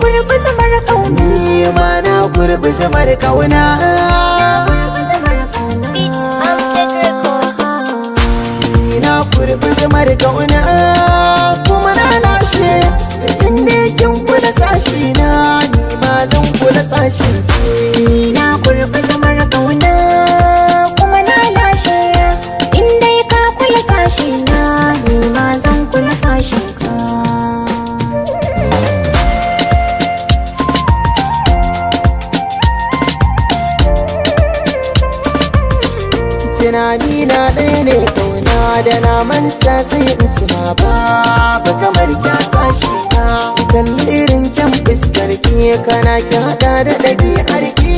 gurbi zamar kauna, ni ma na gurbi zamar kauna. Beat Amjad Record. Ni na gurbi zamar kauna kuma na lashe, inda kin kula sashi na ni ma zan kula sashin ki. Ni na gurbi zamar kauna kuma na lashe, inda ka kula sashi na ni ma zan kula sashin ka. Tunani na ɗaya ne kauna da na manta sai in tuna babu kamar kya sashi na. Kalli irin kyan fuskar ki kana ki haɗa da ɗabi'ar ki.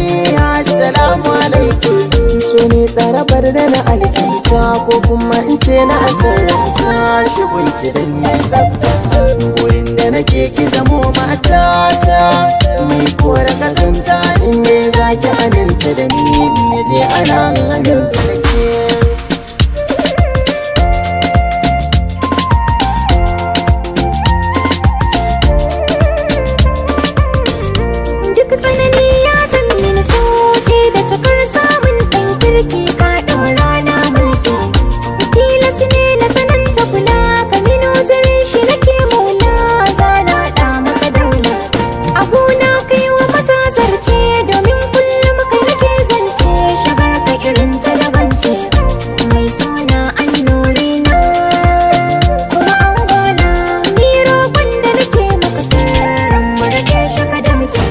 Assalamu alaikum, so ne tsarabar da na alkinta ko kuma in ce na asararta. Shigun ki dan ya tsafta, gurin da nake ki zamo matata. Mai kora kazanta in ne za ki aminta da ni, me zai ana aminta da ke. Duk tsanani ya san mini sauke da cikar samun ɗan kirki ka ɗaura na mulki. Tilas ne na sananta kula ka mino zare shi nake maula, zana ɗa maka daula. Abuna kai wa maza zarce domin kullum kai nake zance, shagar ka irin ta daban ce. Mai suna annuri na kuma an gona, ni roƙon da nake maka sirran mu rage shaka da muke.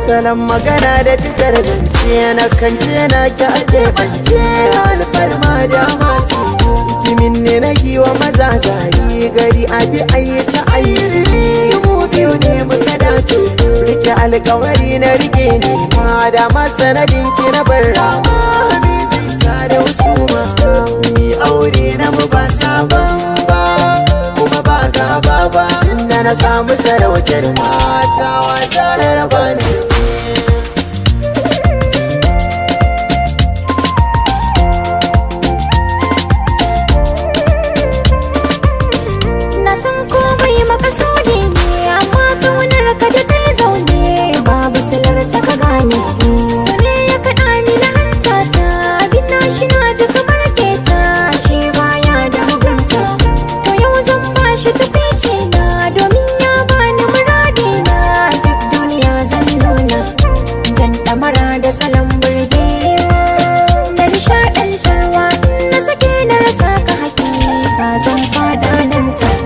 Salon magana da fitar zance na kance na ki ake bance, alfarma da mati kimin ne na giwa maza zari gari abi ayi ta ayi. Mu biyu ne muka dace, rike alkawari na rike ne ma da masanadin ki na bar rama. Ni zai ta da wasu ma ni aure na mu ba sabon ba kuma ba gaba ba, tunda na samu sarautar mata wasa raba ne. Na san komai makasudi ne, amma kaunar ka da kai zaune babu silar ta ka gane. So ne ya kaɗa ni na hanta ta, abin na shi na ji kamar keta, shi baya da mugunta. To yau zan ba shi takaici na, domin ya bani muradi na. Duk duniya zan nuna jan ɗamara da salon burgewa da nishaɗantarwa. In na sake na rasa ka hakika zan fada nan take.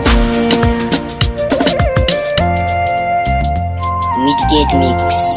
Midgate Mix.